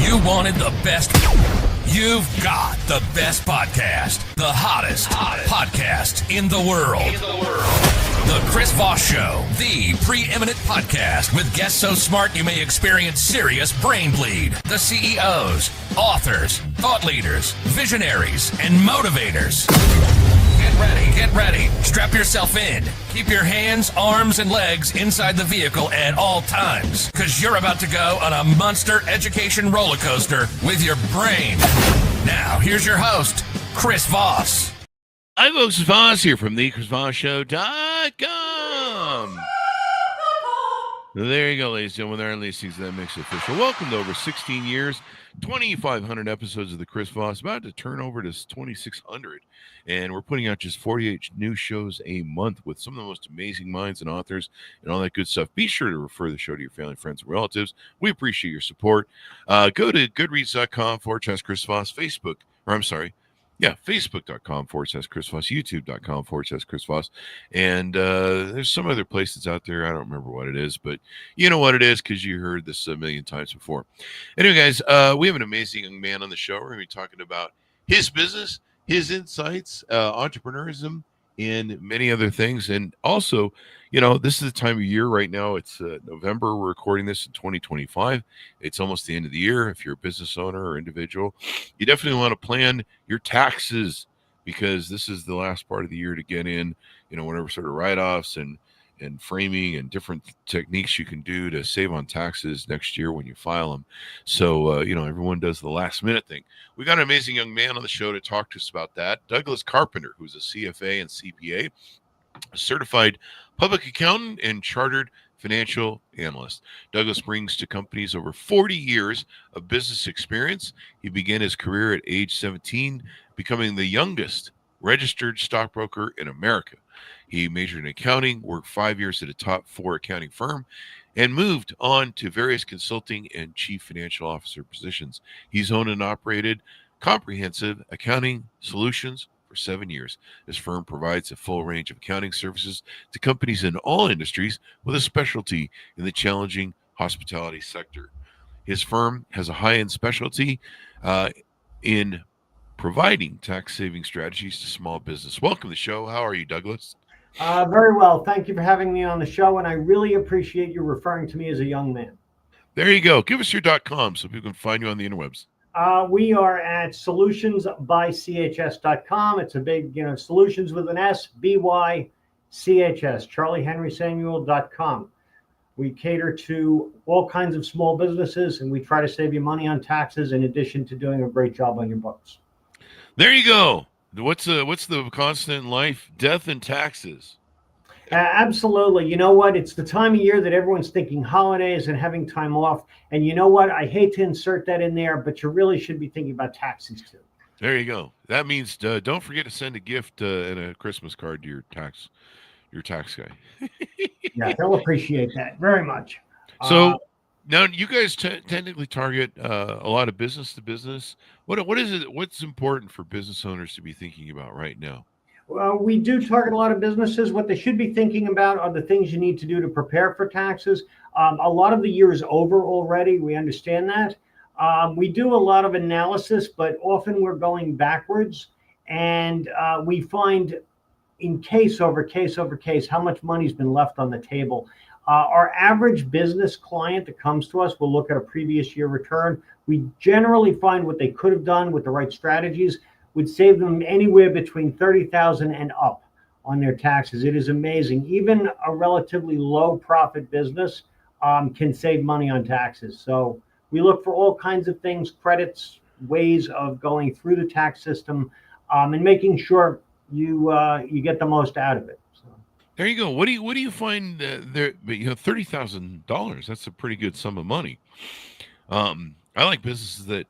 You wanted the best. You've got the best podcast. The hottest podcast in the world. The Chris Voss Show, the preeminent podcast with guests so smart you may experience serious brain bleed. The CEOs, authors, thought leaders, visionaries, and motivators. Get ready. Strap yourself in. Keep your hands, arms, and legs inside the vehicle at all times, because you're about to go on a monster education roller coaster with your brain. Now, here's your host, Chris Voss. Hi, folks. It's Voss here from thechrisvossshow.com. There you go, ladies and gentlemen. There are listings that makes it official. Welcome to over 16 years, 2,500 episodes of the Chris Voss, about to turn over to 2,600. And we're putting out just 48 new shows a month with some of the most amazing minds and authors and all that good stuff. Be sure to refer the show to your family, friends, and relatives. We appreciate your support. Go to goodreads.com/Chris Voss, Facebook.com/Chris Voss, YouTube.com/Chris Voss. And there's some other place that's out there. I don't remember what it is, but you know what it is because you heard this a million times before. Anyway, guys, we have an amazing young man on the show. We're going to be talking about his business, his insights, entrepreneurism, and many other things. And also, you know, this is the time of year right now. It's November. We're recording this in 2025. It's almost the end of the year. If you're a business owner or individual, you definitely want to plan your taxes because this is the last part of the year to get in, you know, whatever sort of write-offs and framing and different techniques you can do to save on taxes next year when you file them. So, you know, everyone does the last minute thing. We got an amazing young man on the show to talk to us about that. Douglas Carpenter, who's a CFA and CPA, a certified public accountant and chartered financial analyst. Douglas brings to companies over 40 years of business experience. He began his career at age 17, becoming the youngest registered stockbroker in America. He majored in accounting, worked 5 years at a top 4 accounting firm, and moved on to various consulting and chief financial officer positions. He's owned and operated comprehensive accounting solutions for 7 years. His firm provides a full range of accounting services to companies in all industries with a specialty in the challenging hospitality sector. His firm has a high-end specialty in providing tax-saving strategies to small business. Welcome to the show. How are you, Douglas? Very well. Thank you for having me on the show, and I really appreciate you referring to me as a young man. There you go. Give us your .com so people can find you on the interwebs. We are at solutionsbychs.com. It's a big, solutions with an S, BYCHS, charliehenrysamuel.com. We cater to all kinds of small businesses, and we try to save you money on taxes in addition to doing a great job on your books. There you go. What's the constant in life? Death and taxes. Absolutely. You know what? It's the time of year that everyone's thinking holidays and having time off. And you know what? I hate to insert that in there, but you really should be thinking about taxes too. There you go. That means don't forget to send a gift and a Christmas card to your tax guy. Yeah, they'll appreciate that very much. So now you guys technically target a lot of business to business. What is it? What's important for business owners to be thinking about right now? Well, we do target a lot of businesses. What they should be thinking about are the things you need to do to prepare for taxes. A lot of the year is over already. We understand that. We do a lot of analysis, but often we're going backwards. And we find in case over case over case how much money's been left on the table. Our average business client that comes to us will look at a previous year return. We generally find what they could have done with the right strategies would save them anywhere between $30,000 and up on their taxes. It is amazing. Even a relatively low profit business can save money on taxes. So we look for all kinds of things, credits, ways of going through the tax system and making sure you get the most out of it. There you go. What do you find there? $30,000. That's a pretty good sum of money. I like businesses that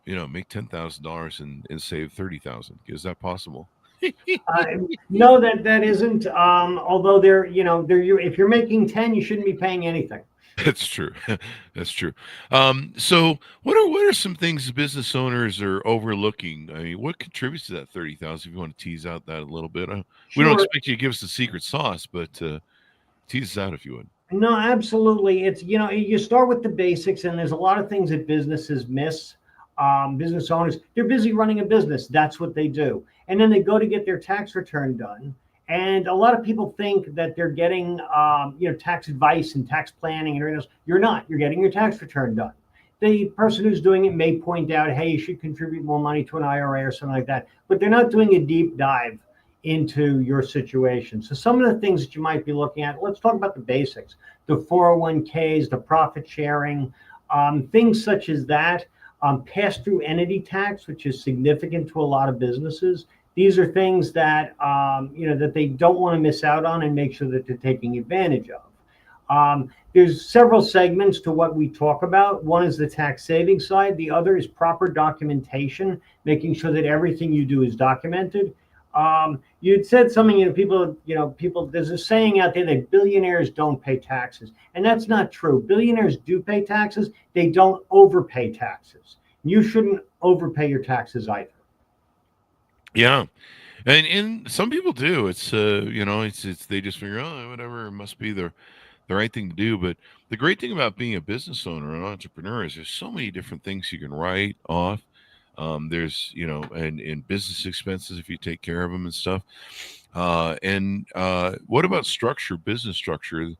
make $10,000 and save $30,000. Is that possible? No, that isn't. Although if you're making 10, you shouldn't be paying anything. That's true. That's true. So what are some things business owners are overlooking? I mean, what contributes to that 30,000? If you want to tease out that a little bit, we don't expect you to give us the secret sauce, but tease us out if you would. No, absolutely. It's, you start with the basics, and there's a lot of things that businesses miss. Business owners, they're busy running a business. That's what they do. And then they go to get their tax return done. And a lot of people think that they're getting, tax advice and tax planning and everything else. You're not. You're getting your tax return done. The person who's doing it may point out, hey, you should contribute more money to an IRA or something like that. But they're not doing a deep dive into your situation. So some of the things that you might be looking at, let's talk about the basics, the 401ks, the profit sharing, things such as that, pass-through entity tax, which is significant to a lot of businesses. These are things that, that they don't want to miss out on and make sure that they're taking advantage of. There's several segments to what we talk about. One is the tax saving side. The other is proper documentation, making sure that everything you do is documented. You'd said something, people, there's a saying out there that billionaires don't pay taxes. And that's not true. Billionaires do pay taxes. They don't overpay taxes. You shouldn't overpay your taxes either. Yeah. And some people do. It's it's they just figure, oh, whatever, it must be the right thing to do. But the great thing about being a business owner, an entrepreneur, is there's so many different things you can write off. There's, and business expenses if you take care of them and stuff. What about structure, business structure?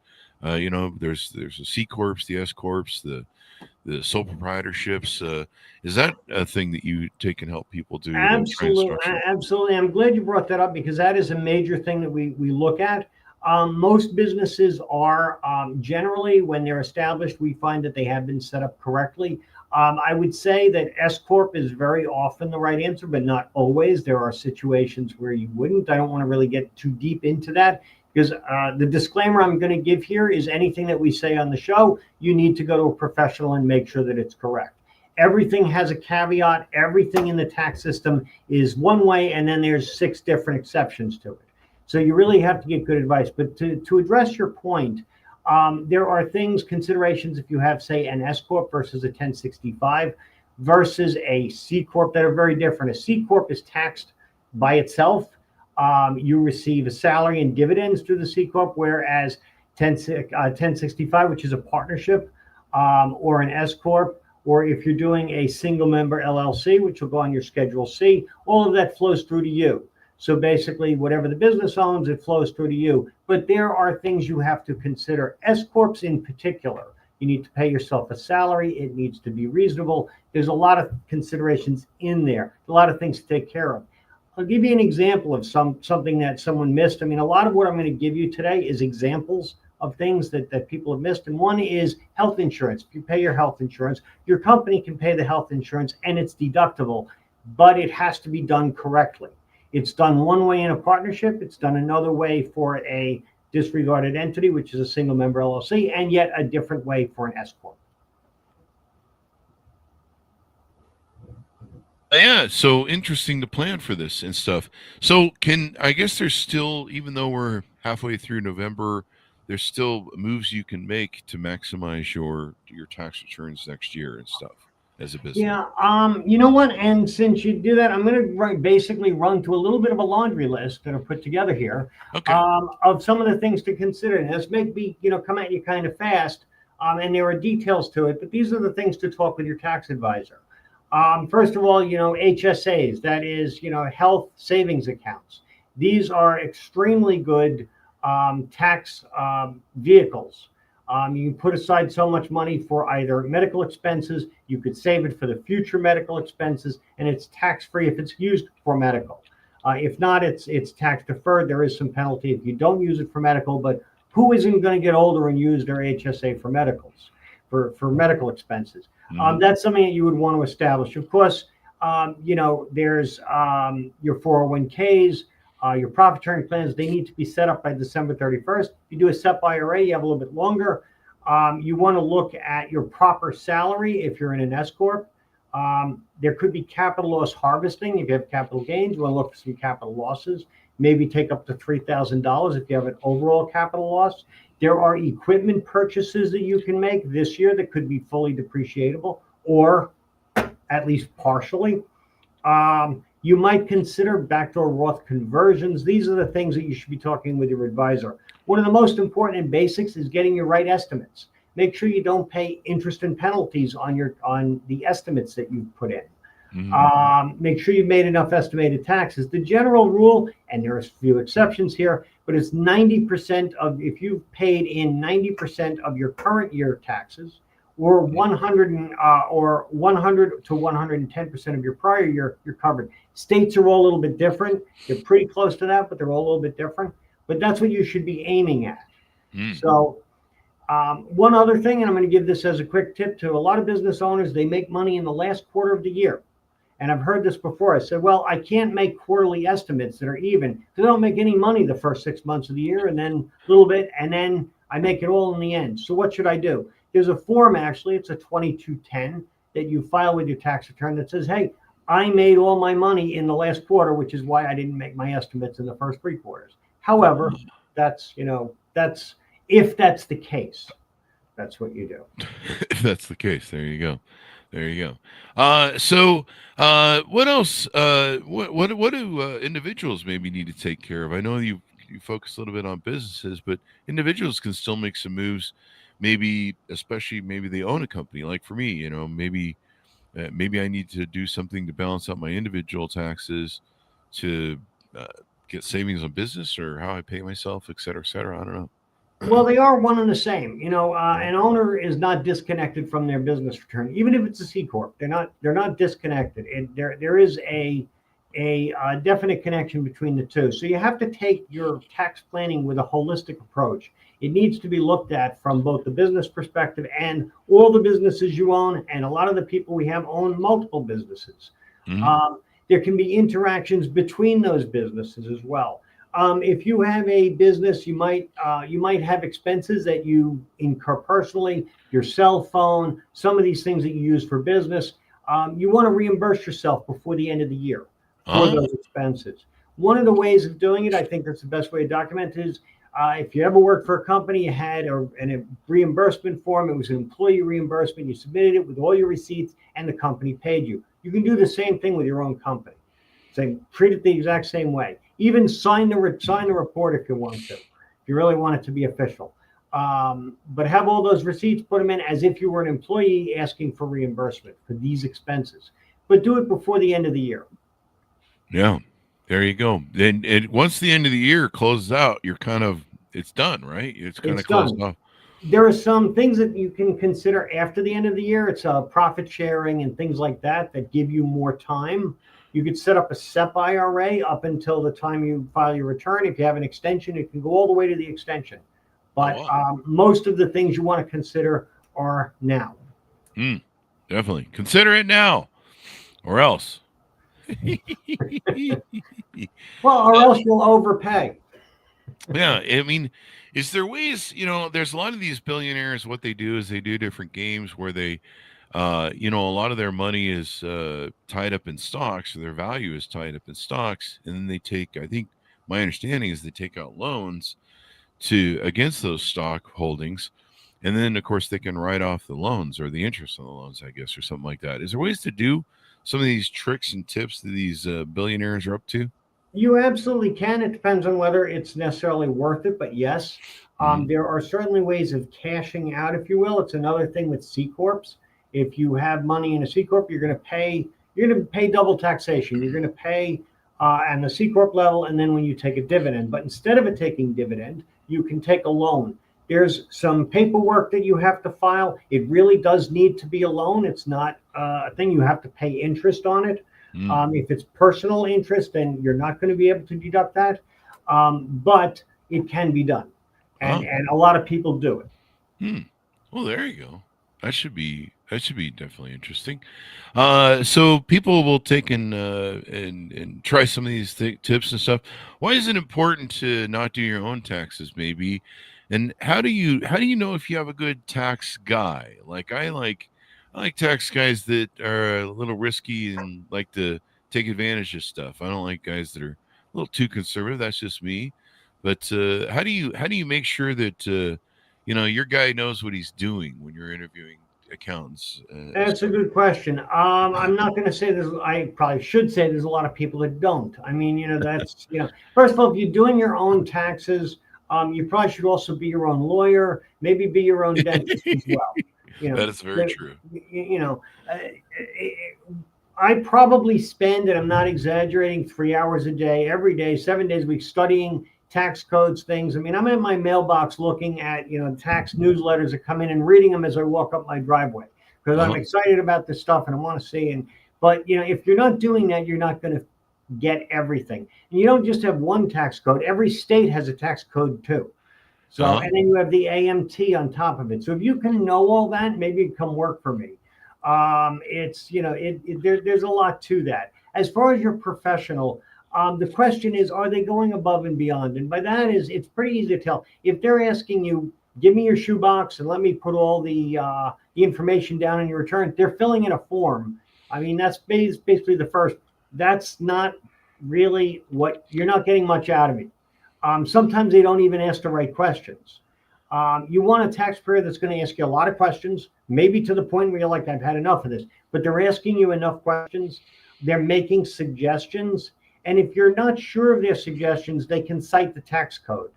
There's the C corps, the S corps, the sole proprietorships. Is that a thing that you take and help people do? Absolutely, absolutely. I'm glad you brought that up because that is a major thing that we look at. Most businesses are generally, when they're established, we find that they have been set up correctly. I would say that S Corp is very often the right answer, but not always. There are situations where you wouldn't. I don't want to really get too deep into that because the disclaimer I'm going to give here is anything that we say on the show, you need to go to a professional and make sure that it's correct. Everything has a caveat. Everything in the tax system is one way, and then there's 6 different exceptions to it. So you really have to get good advice. But to address your point, there are considerations if you have, say, an S Corp versus a 1065 versus a C Corp that are very different. A C Corp is taxed by itself. You receive a salary and dividends through the C Corp, whereas 1065, which is a partnership, or an S Corp, or if you're doing a single member LLC, which will go on your Schedule C, all of that flows through to you. So basically, whatever the business owns, it flows through to you. But there are things you have to consider. S Corps in particular, you need to pay yourself a salary. It needs to be reasonable. There's a lot of considerations in there, a lot of things to take care of. I'll give you an example of something that someone missed. I mean, a lot of what I'm going to give you today is examples of things that people have missed. And one is health insurance. If you pay your health insurance, your company can pay the health insurance and it's deductible, but it has to be done correctly. It's done one way in a partnership. It's done another way for a disregarded entity, which is a single member LLC, and yet a different way for an S Corp. Yeah, so interesting to plan for this and stuff. So I guess there's still, even though we're halfway through November, there's still moves you can make to maximize your tax returns next year and stuff as a business. Yeah, you know what? And since you do that, I'm going to basically run through a little bit of a laundry list that I've put together here, okay, of some of the things to consider. And this may be, come at you kind of fast, and there are details to it, but these are the things to talk with your tax advisor. First of all, HSAs, that is, health savings accounts. These are extremely good tax vehicles. You put aside so much money for either medical expenses, you could save it for the future medical expenses, and it's tax-free if it's used for medical. If not, it's tax deferred. There is some penalty if you don't use it for medical, but who isn't going to get older and use their HSA for medicals, for medical expenses? Mm-hmm. That's something that you would want to establish. Of course, there's your 401ks, your profit sharing plans. They need to be set up by December 31st. If you do a SEP IRA, you have a little bit longer. You want to look at your proper salary if you're in an S Corp. There could be capital loss harvesting. If you have capital gains, you want to look for some capital losses. Maybe take up to $3,000 if you have an overall capital loss. There are equipment purchases that you can make this year that could be fully depreciatable or at least partially. You might consider backdoor Roth conversions. These are the things that you should be talking with your advisor. One of the most important and basics is getting your right estimates. Make sure you don't pay interest and penalties on the estimates that you've put in. Make sure you've made enough estimated taxes. The general rule, and there are a few exceptions here, but it's 90% of, if you've paid in 90% of your current year taxes, or 100 to 110% of your prior year, you're covered. States are all a little bit different. They're pretty close to that, but they're all a little bit different. But that's what you should be aiming at. So one other thing, and I'm going to give this as a quick tip to a lot of business owners, they make money in the last quarter of the year. And I've heard this before. I said, well, I can't make quarterly estimates that are even because I don't make any money the first 6 months of the year, and then a little bit, and then I make it all in the end. So what should I do? There's a form, actually, it's a 2210 that you file with your tax return that says, hey, I made all my money in the last quarter, which is why I didn't make my estimates in the first 3 quarters. However, that's if that's the case, that's what you do. If that's the case, there you go. There you go. So what else? What do individuals maybe need to take care of? I know you focus a little bit on businesses, but individuals can still make some moves. Maybe, especially maybe they own a company. Like for me, maybe I need to do something to balance out my individual taxes to get savings on business or how I pay myself, et cetera, et cetera. I don't know. Well, they are one and the same. An owner is not disconnected from their business return, even if it's a C corp. They're not disconnected. There is a definite connection between the two. So you have to take your tax planning with a holistic approach. It needs to be looked at from both the business perspective and all the businesses you own, and a lot of the people we have own multiple businesses. There can be interactions between those businesses as well. If you have a business, you might have expenses that you incur personally, your cell phone, some of these things that you use for business. You want to reimburse yourself before the end of the year for those expenses. One of the ways of doing it, I think that's the best way to document it, is if you ever worked for a company, you had a reimbursement form. It was an employee reimbursement. You submitted it with all your receipts, and the company paid you. You can do the same thing with your own company. So treat it the exact same way. Even sign the report if you want to, if you really want it to be official. But have all those receipts, put them in as if you were an employee asking for reimbursement for these expenses. But do it before the end of the year. Yeah, there you go. Then once the end of the year closes out, it's done, right? It's kind of closed off. There are some things that you can consider after the end of the year. It's profit sharing and things like that give you more time. You could set up a SEP IRA up until the time you file your return. If you have an extension, it can go all the way to the extension. But most of the things you want to consider are now. Definitely. Consider it now or else. Well, or else you'll overpay. Yeah. I mean, is there ways, there's a lot of these billionaires, what they do is they do different games where they, a lot of their money is tied up in stocks, or their value is tied up in stocks. And then they take, I think my understanding is they take out loans against those stock holdings. And then, of course, they can write off the loans or the interest on the loans, I guess, or something like that. Is there ways to do some of these tricks and tips that these billionaires are up to? You absolutely can. It depends on whether it's necessarily worth it. But yes, there are certainly ways of cashing out, if you will. It's another thing with C Corps. If you have money in a C Corp, you're going to pay double taxation. You're going to pay on the C Corp level, and then when you take a dividend. But instead of taking dividend, you can take a loan. There's some paperwork that you have to file. It really does need to be a loan. It's not a thing you have to pay interest on it. If it's personal interest, then you're not going to be able to deduct that. But it can be done. And a lot of people do it. Well, there you go. That should be definitely interesting. So people will take and try some of these tips and stuff. Why is it important to not do your own taxes, maybe? And how do you know if you have a good tax guy? Like I like tax guys that are a little risky and like to take advantage of stuff. I don't like guys that are a little too conservative. That's just me. But how do you make sure that your guy knows what he's doing when you're interviewing accountants? That's a good question. I'm not going to say there's. I probably should say there's a lot of people that don't. I mean, that's First of all, if you're doing your own taxes, you probably should also be your own lawyer. Maybe be your own dentist as well. That is very true. I probably spend, and I'm not exaggerating, 3 hours a day, every day, 7 days a week, studying tax codes, things. I mean, I'm in my mailbox looking at, tax newsletters that come in and reading them as I walk up my driveway because I'm excited about this stuff and I want to see. But if you're not doing that, you're not going to get everything. And you don't just have one tax code. Every state has a tax code too. So, and then you have the AMT on top of it. So if you can know all that, maybe you come work for me. There's a lot to that. As far as your professional, the question is, are they going above and beyond? And by that it's pretty easy to tell. If they're asking you, give me your shoebox and let me put all the information down in your return, they're filling in a form. I mean, that's basically the first. That's not really what you're not getting much out of it. Sometimes they don't even ask the right questions. You want a taxpayer that's going to ask you a lot of questions, maybe to the point where you're like, I've had enough of this, but they're asking you enough questions. They're making suggestions. And if you're not sure of their suggestions, they can cite the tax code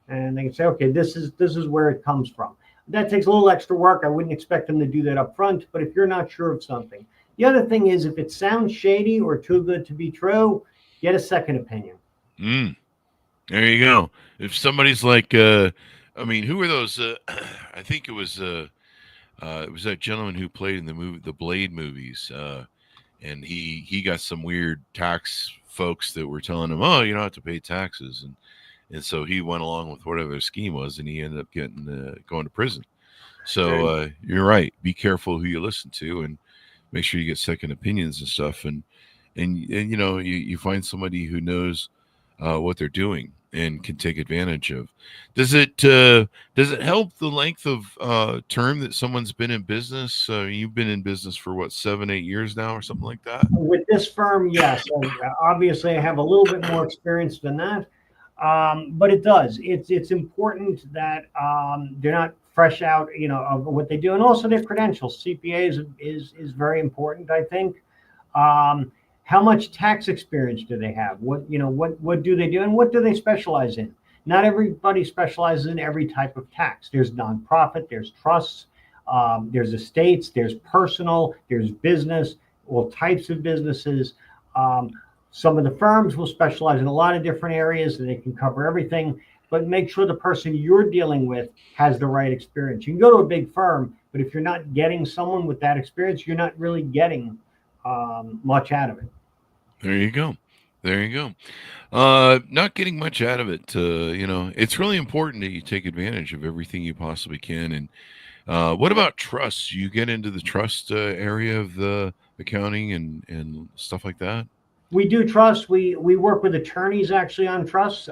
and they can say, okay, this is where it comes from. That takes a little extra work. I wouldn't expect them to do that up front, but if you're not sure of something. The other thing is, if it sounds shady or too good to be true, get a second opinion. There you go. If somebody's like, who are those? I think it was that gentleman who played in the Blade movies, and he got some weird tax folks that were telling him, oh, you don't have to pay taxes, and so he went along with whatever their scheme was, and he ended up going to prison. So you're right. Be careful who you listen to, and make sure you get second opinions and stuff, and you find somebody who knows what they're doing and can take advantage of. Does it help the length of term that someone's been in business? You've been in business for what, 7-8 years now or something like that? With this firm, yes. Obviously, I have a little bit more experience than that, but it does. It's important that they're not fresh out, of what they do, and also their credentials. CPA is very important, I think. How much tax experience do they have? What do they do, and what do they specialize in? Not everybody specializes in every type of tax. There's nonprofit, there's trusts, there's estates, there's personal, there's business, all types of businesses. Some of the firms will specialize in a lot of different areas, and they can cover everything, but make sure the person you're dealing with has the right experience. You can go to a big firm, but if you're not getting someone with that experience, you're not really getting much out of it. There you go. Not getting much out of it. It's really important that you take advantage of everything you possibly can. And what about trusts? You get into the trust area of the accounting and stuff like that? We do trusts. We work with attorneys actually on trusts,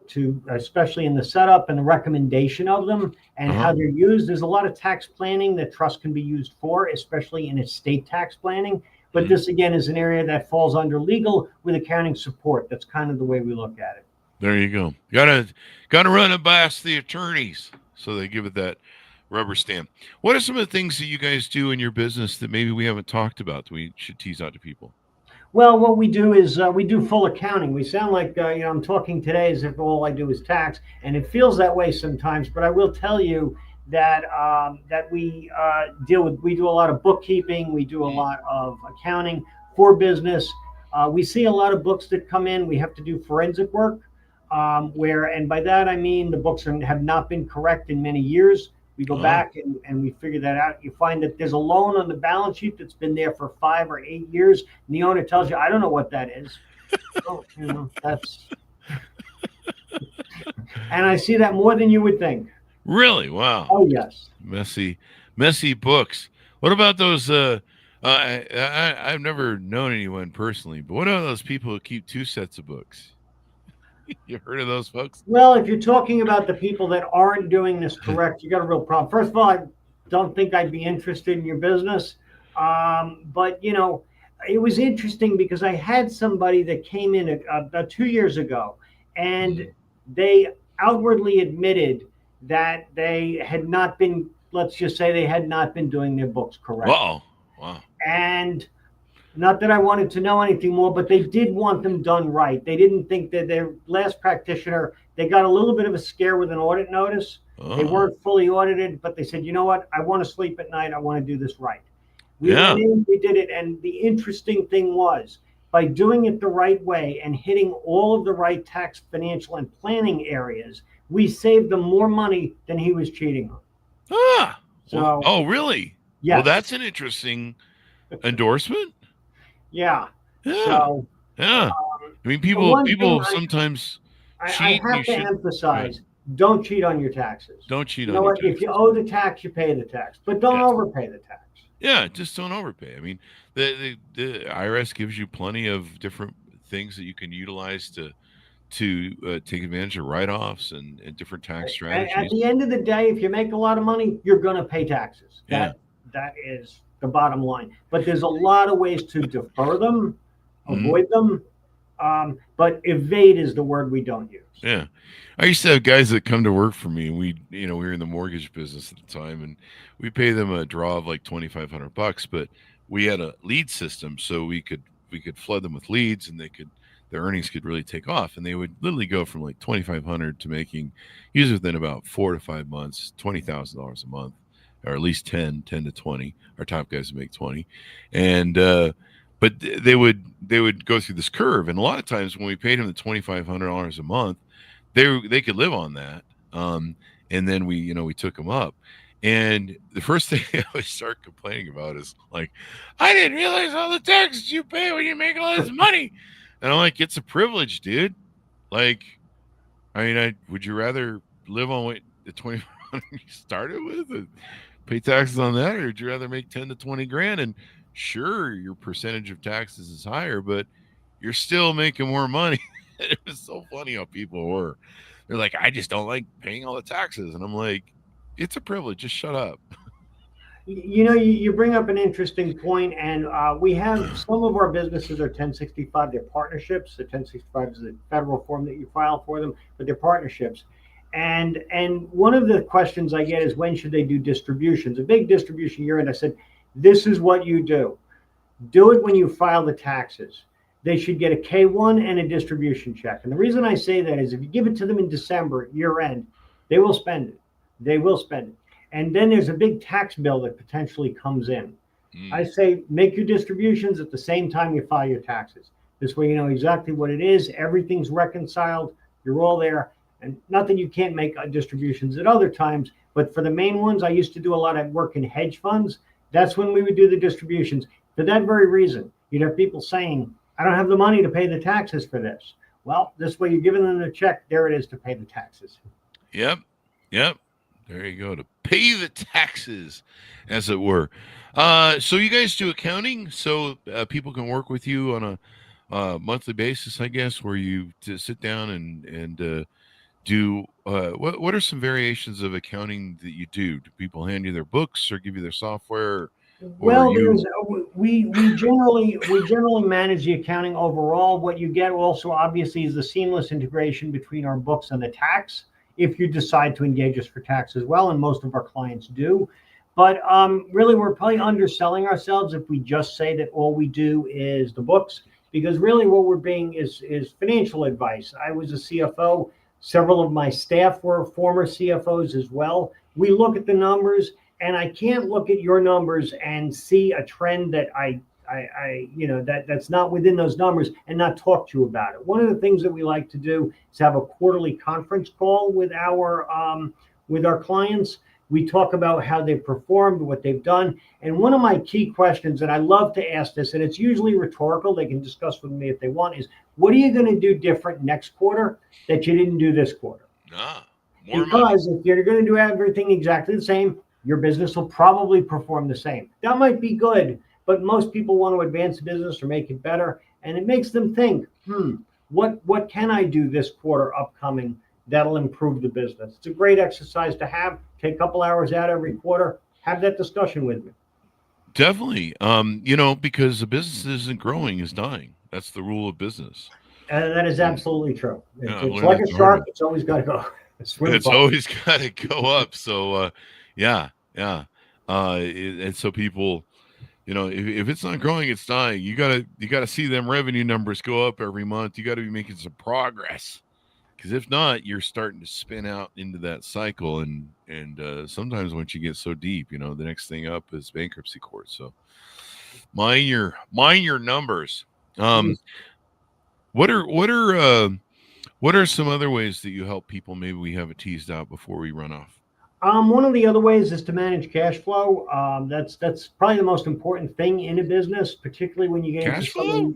to especially in the setup and the recommendation of them and how they're used. There's a lot of tax planning that trusts can be used for, especially in estate tax planning. But this, again, is an area that falls under legal with accounting support. That's kind of the way we look at it. There you go. Gotta run it past the attorneys so they give it that rubber stamp. What are some of the things that you guys do in your business that maybe we haven't talked about that we should tease out to people? Well, what we do is we do full accounting. We sound like I'm talking today as if all I do is tax, and it feels that way sometimes. But I will tell you that we do a lot of bookkeeping. We do a lot of accounting for business. We see a lot of books that come in. We have to do forensic work, and by that I mean the books have not been correct in many years. We go back and we figure that out. You find that there's a loan on the balance sheet that's been there for 5 or 8 years, and the owner tells you, I don't know what that is. That's and I see that more than you would think. Really? Wow. Oh, yes. Messy books. What about those? I've never known anyone personally, but what are those people who keep 2 sets of books? You heard of those folks? Well, if you're talking about the people that aren't doing this correct, you got a real problem. First of all, I don't think I'd be interested in your business. But, it was interesting because I had somebody that came in about 2 years ago, and they outwardly admitted that they had not been let's just say they had not been doing their books correctly. Wow. And not that I wanted to know anything more, but they did want them done right. They didn't think that their last practitioner, they got a little bit of a scare with an audit notice. They weren't fully audited, but they said, you know what? I want to sleep at night. I want to do this right. We went in, we did it. And the interesting thing was, by doing it the right way and hitting all of the right tax, financial, and planning areas, we saved them more money than he was cheating on. Oh, really? Yes. Well, that's an interesting endorsement. Yeah. So, I mean, people sometimes cheat. I have to emphasize, don't cheat on your taxes. Don't cheat on your taxes. If you owe the tax, you pay the tax, but don't overpay the tax. Yeah, just don't overpay. I mean, the IRS gives you plenty of different things that you can utilize to take advantage of write-offs and different tax strategies. At the end of the day, if you make a lot of money, you're going to pay taxes. That is the bottom line. But there's a lot of ways to defer them, avoid them. But evade is the word we don't use. Yeah. I used to have guys that come to work for me, and we were in the mortgage business at the time, and we pay them a draw of like $2,500, but we had a lead system, so we could flood them with leads, and their earnings could really take off, and they would literally go from like $2,500 to making, usually within about 4 to 5 months, $20,000 a month, or at least 10 to 20. Our top guys would make 20, and but they would go through this curve, and a lot of times when we paid them the $2,500 a month, they could live on that, and then we took them up, and the first thing I always start complaining about is like, I didn't realize all the taxes you pay when you make all this money, and I'm like, it's a privilege, dude. Like, I mean, would you rather live on what the $2,500 you started with and pay taxes on that, or would you rather make 10 to 20 grand? And sure, your percentage of taxes is higher, but you're still making more money. It was so funny how people were. They're like, I just don't like paying all the taxes. And I'm like, it's a privilege. Just shut up. You bring up an interesting point, and we have some of our businesses are 1065. They're partnerships. The 1065 is the federal form that you file for them, but they're partnerships. And one of the questions I get is, when should they do distributions? A big distribution year, and I said, this is what you do. Do it when you file the taxes. They should get a K-1 and a distribution check. And the reason I say that is, if you give it to them in December, year end, they will spend it. They will spend it. And then there's a big tax bill that potentially comes in. I say, make your distributions at the same time you file your taxes. This way you know exactly what it is. Everything's reconciled. You're all there. And not that you can't make distributions at other times, but for the main ones, I used to do a lot of work in hedge funds. That's when we would do the distributions. For that very reason, you'd have people saying, I don't have the money to pay the taxes for this. Well, this way you're giving them the check. There it is to pay the taxes. Yep. There you go, to pay the taxes, as it were. So you guys do accounting, so people can work with you on a monthly basis, I guess, where you sit down and do what are some variations of accounting that you do? Do people hand you their books or give you their software? Well, we generally manage the accounting overall. What you get also obviously is the seamless integration between our books and the tax, if you decide to engage us for tax as well, and most of our clients do. But really, we're probably underselling ourselves if we just say that all we do is the books, because really what we're being is financial advice. I was a CFO. Several of my staff were former CFOs as well. We look at the numbers, and I can't look at your numbers and see a trend that that's not within those numbers and not talk to you about it. One of the things that we like to do is have a quarterly conference call with our clients. We talk about how they've performed, what they've done. And one of my key questions, and I love to ask this, and it's usually rhetorical, they can discuss with me if they want, is, what are you going to do different next quarter that you didn't do this quarter? Because if you're going to do everything exactly the same, your business will probably perform the same. That might be good, but most people want to advance the business or make it better. And it makes them think, what can I do this quarter upcoming that'll improve the business? It's a great exercise to have. Take a couple hours out every quarter, have that discussion with me. Definitely. Because the business isn't growing, is dying. That's the rule of business. And that is absolutely true. It's like a shark. It's always got to go. It's always got to go up. So, Yeah. And so people, if it's not growing, it's dying. You gotta see them revenue numbers go up every month. You got to be making some progress. Because if not, you're starting to spin out into that cycle, and sometimes once you get so deep, the next thing up is bankruptcy court. So mind your numbers. Um, Please. what are some other ways that you help people? Maybe we have it teased out before we run off. One of the other ways is to manage cash flow. That's probably the most important thing in a business, particularly when you get into Cash some of flow.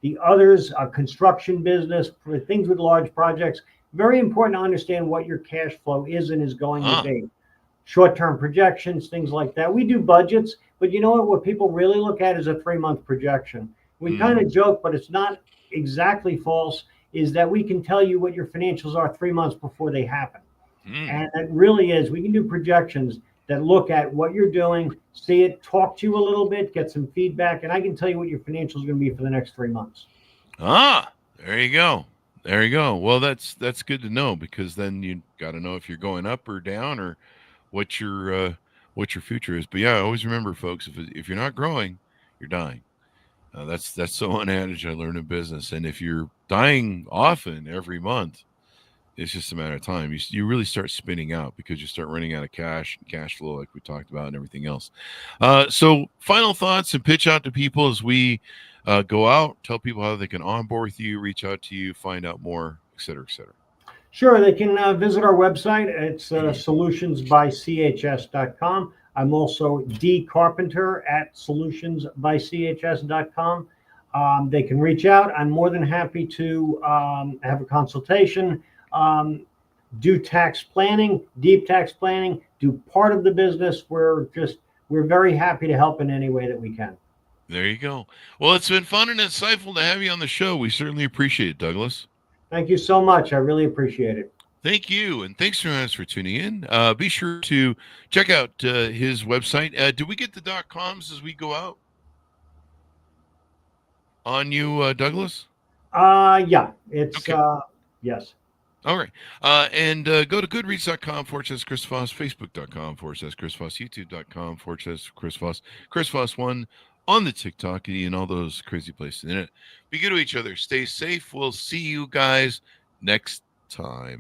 the others, construction business, for things with large projects. Very important to understand what your cash flow is and is going to Ah. be. Short-term projections, things like that. We do budgets, but you know what? What people really look at is a 3-month projection. We kind of joke, but it's not exactly false, is that we can tell you what your financials are 3 months before they happen. Mm. And it really is. We can do projections that look at what you're doing, see it, talk to you a little bit, get some feedback, and I can tell you what your financials are going to be for the next 3 months. There you go. There you go. Well, that's good to know, because then you got to know if you're going up or down, or what your future is. But yeah, always remember, folks, if you're not growing, you're dying. That's the one adage I learned in business. And if you're dying often every month, it's just a matter of time. You really start spinning out, because you start running out of cash flow, like we talked about, and everything else. So final thoughts and pitch out to people as we go out. Tell people how they can onboard with you, reach out to you, find out more, et cetera, et cetera. Sure, they can visit our website. It's solutionsbychs.com. I'm also Carpenter at solutionsbychs.com. They can reach out. I'm more than happy to have a consultation, do tax planning, deep tax planning, do part of the business. We're very happy to help in any way that we can. There you go. Well, it's been fun and insightful to have you on the show. We certainly appreciate it, Douglas. Thank you so much. I really appreciate it. Thank you, and thanks very much for tuning in. Be sure to check out his website. Do we get the .coms as we go out on you, Douglas? Yeah, it's Okay. yes. All right. And go to goodreads.com/Chris Voss, facebook.com/Chris Voss, youtube.com/Chris Voss, Chris Voss1 on the TikTok, and all those crazy places in it. Be good to each other. Stay safe. We'll see you guys next time.